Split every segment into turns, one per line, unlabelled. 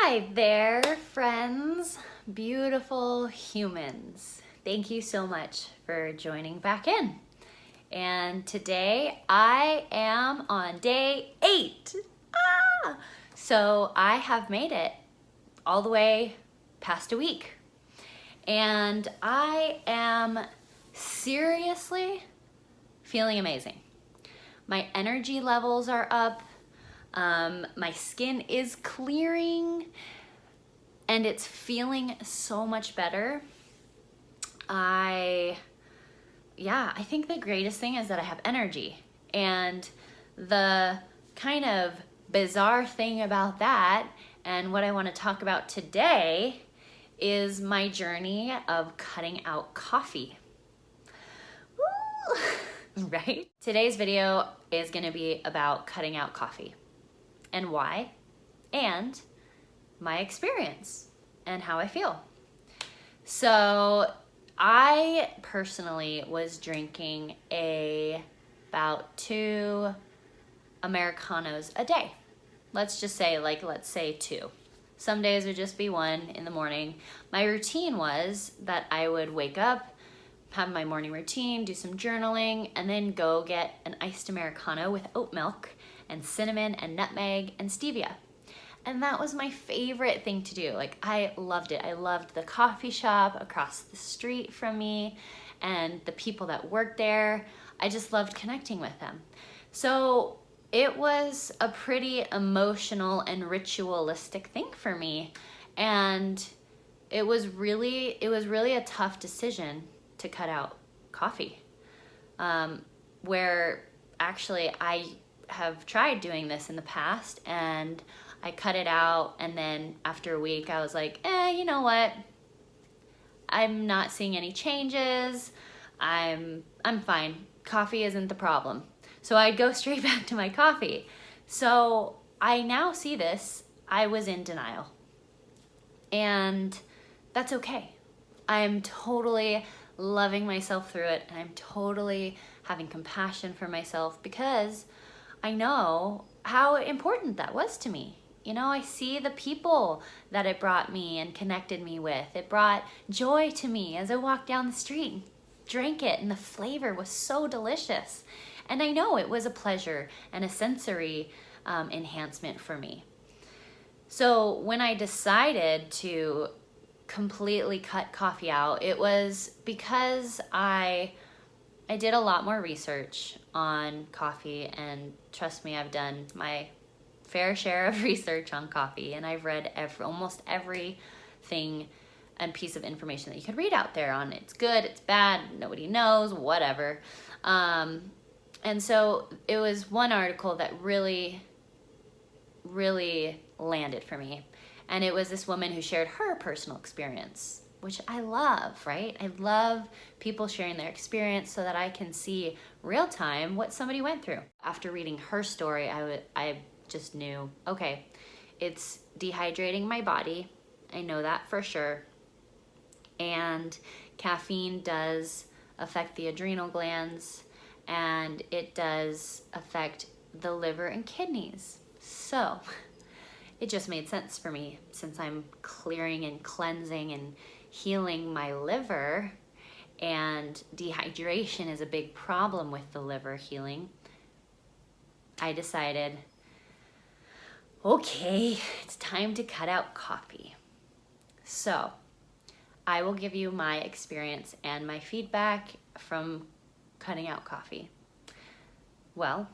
Hi there, friends, beautiful humans. Thank you so much for joining back in. And today I am on day 8. So I have made it all the way past a week. And I am seriously feeling amazing. My energy levels are up. My skin is clearing and it's feeling so much better. I think the greatest thing is that I have energy. And the kind of bizarre thing about that, and what I want to talk about today, is my journey of cutting out coffee. Woo! Right? Today's video is going to be about cutting out coffee and why, and my experience and how I feel. So I personally was drinking about 2 Americanos a day. Let's say 2. Some days would just be 1 in the morning. My routine was that I would wake up, have my morning routine, do some journaling, and then go get an iced Americano with oat milk and cinnamon and nutmeg and stevia. And that was my favorite thing to do. Like, I loved it. I loved the coffee shop across the street from me and the people that worked there. I just loved connecting with them. So it was a pretty emotional and ritualistic thing for me. And it was really a tough decision to cut out coffee. Where actually I have tried doing this in the past, and I cut it out, and then after a week I was like, you know what? I'm not seeing any changes. I'm fine. Coffee isn't the problem. So I'd go straight back to my coffee. So I now see this. I was in denial. And that's okay. I'm totally loving myself through it, and I'm totally having compassion for myself because I know how important that was to me. You know, I see the people that it brought me and connected me with. It brought joy to me as I walked down the street and drank it, and the flavor was so delicious. And I know it was a pleasure and a sensory enhancement for me. So when I decided to completely cut coffee out, it was because I did a lot more research on coffee, and trust me, I've done my fair share of research on coffee, and I've read almost everything and piece of information that you could read out there on it's good, it's bad, nobody knows, whatever. And so it was one article that really landed for me. And it was this woman who shared her personal experience, which I love, right? I love people sharing their experience so that I can see real time what somebody went through. After reading her story, I just knew, okay, it's dehydrating my body. I know that for sure. And caffeine does affect the adrenal glands, and it does affect the liver and kidneys. So it just made sense for me, since I'm clearing and cleansing and healing my liver, and dehydration is a big problem with the liver healing. I decided, okay, it's time to cut out coffee. So I will give you my experience and my feedback from cutting out coffee. Well,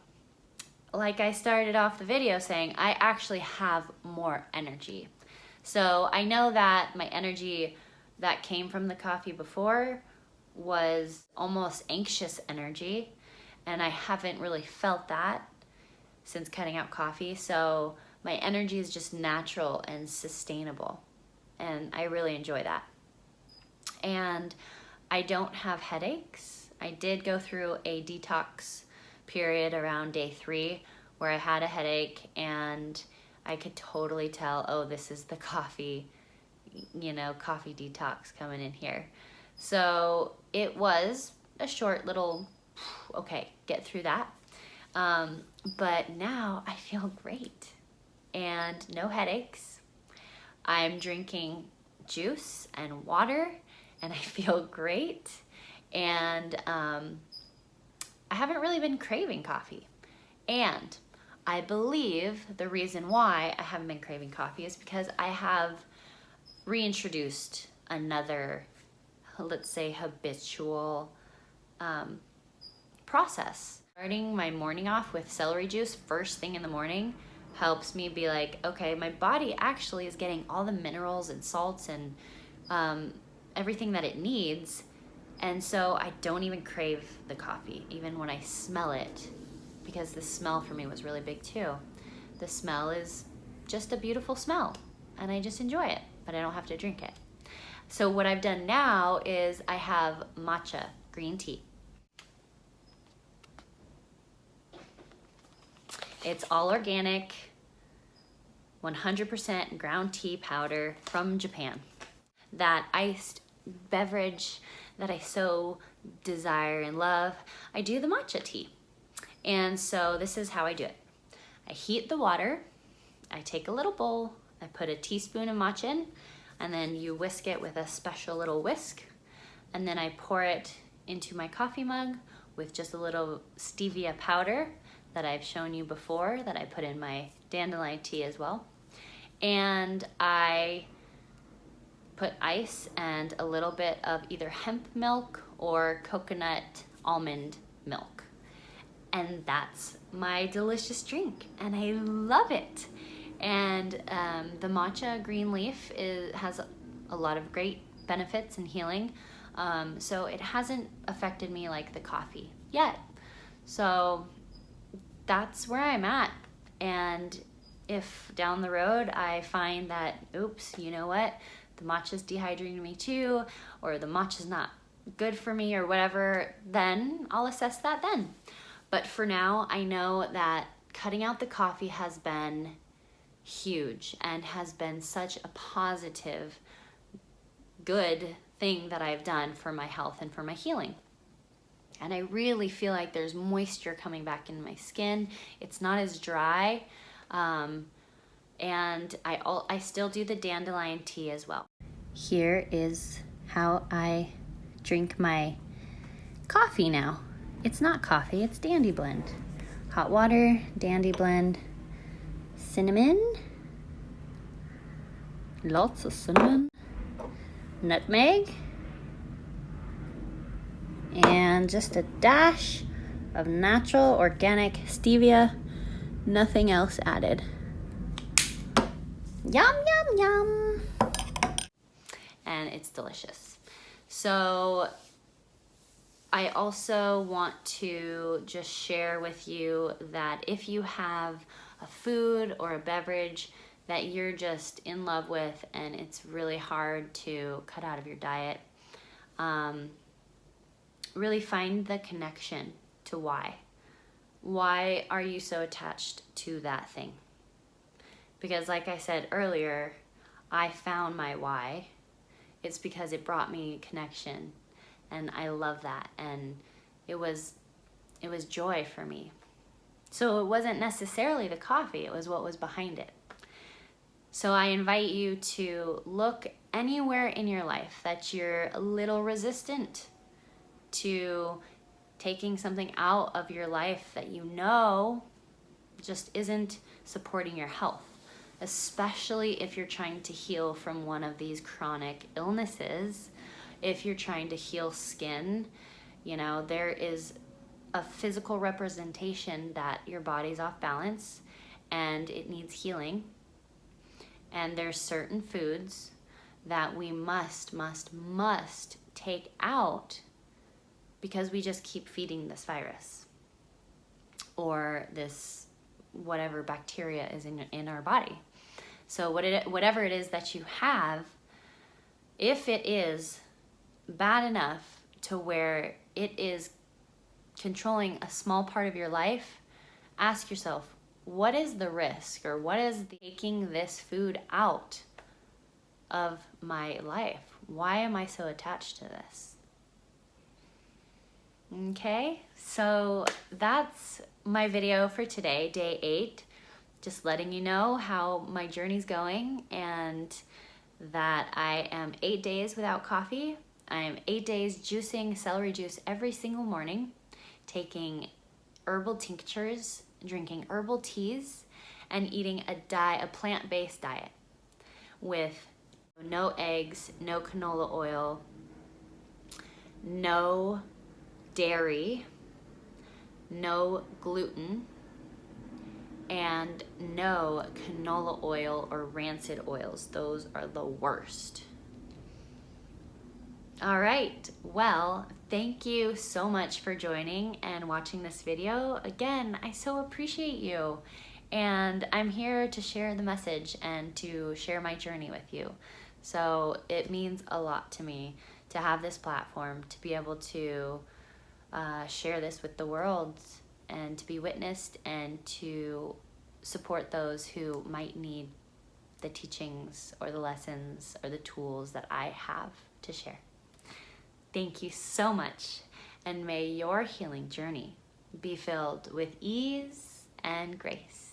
like I started off the video saying, I actually have more energy. So I know that my energy that came from the coffee before was almost anxious energy, and I haven't really felt that since cutting out coffee. So my energy is just natural and sustainable, and I really enjoy that. And I don't have headaches. I did go through a detox period around day 3 where I had a headache, and I could totally tell, oh, this is the coffee, coffee detox coming in here. So it was a short little, okay, get through that. But now I feel great and no headaches. I'm drinking juice and water and I feel great. And I haven't really been craving coffee. And I believe the reason why I haven't been craving coffee is because I have reintroduced another, let's say, habitual process. Starting my morning off with celery juice first thing in the morning helps me be like, okay, my body actually is getting all the minerals and salts and everything that it needs. And so I don't even crave the coffee, even when I smell it, because the smell for me was really big too. The smell is just a beautiful smell and I just enjoy it, but I don't have to drink it. So what I've done now is I have matcha green tea. It's all organic, 100% ground tea powder from Japan. That iced beverage that I so desire and love, I do the matcha tea. And so this is how I do it. I heat the water, I take a little bowl, I put a teaspoon of matcha in, and then you whisk it with a special little whisk, and then I pour it into my coffee mug with just a little stevia powder that I've shown you before that I put in my dandelion tea as well. And I put ice and a little bit of either hemp milk or coconut almond milk. And that's my delicious drink, and I love it. And the matcha green leaf has a lot of great benefits and healing. So it hasn't affected me like the coffee yet. So that's where I'm at. And if down the road I find that, oops, you know what, the matcha's dehydrating me too, or the matcha's not good for me or whatever, then I'll assess that then. But for now, I know that cutting out the coffee has been huge and has been such a positive, good thing that I've done for my health and for my healing. And I really feel like there's moisture coming back in my skin. It's not as dry. And I still do the dandelion tea as well. Here is how I drink my coffee now. It's not coffee, it's dandy blend. Hot water, dandy blend, cinnamon, lots of cinnamon, nutmeg, and just a dash of natural organic stevia, nothing else added. Yum, yum, yum. And it's delicious. So I also want to just share with you that if you have a food or a beverage that you're just in love with and it's really hard to cut out of your diet, really find the connection to why. Why are you so attached to that thing? Because like I said earlier, I found my why. It's because it brought me connection. And I love that, and it was joy for me. So it wasn't necessarily the coffee, it was what was behind it. So I invite you to look anywhere in your life that you're a little resistant to taking something out of your life that you know just isn't supporting your health, especially if you're trying to heal from one of these chronic illnesses. If you're trying to heal skin, you know, there is a physical representation that your body's off balance and it needs healing. And there's certain foods that we must take out because we just keep feeding this virus or this whatever bacteria is in our body. So whatever it is that you have, if it is bad enough to where it is controlling a small part of your life, ask yourself, what is the risk, or what is taking this food out of my life? Why am I so attached to this? Okay, so that's my video for today, day 8. just letting you know how my journey's going, and that I am 8 days without coffee. I am 8 days juicing celery juice every single morning, taking herbal tinctures, drinking herbal teas, and eating a plant-based diet with no eggs, no canola oil, no dairy, no gluten, and no canola oil or rancid oils. Those are the worst. All right, well, thank you so much for joining and watching this video. Again, I so appreciate you. And I'm here to share the message and to share my journey with you. So it means a lot to me to have this platform, to be able to share this with the world, and to be witnessed, and to support those who might need the teachings or the lessons or the tools that I have to share. Thank you so much, and may your healing journey be filled with ease and grace.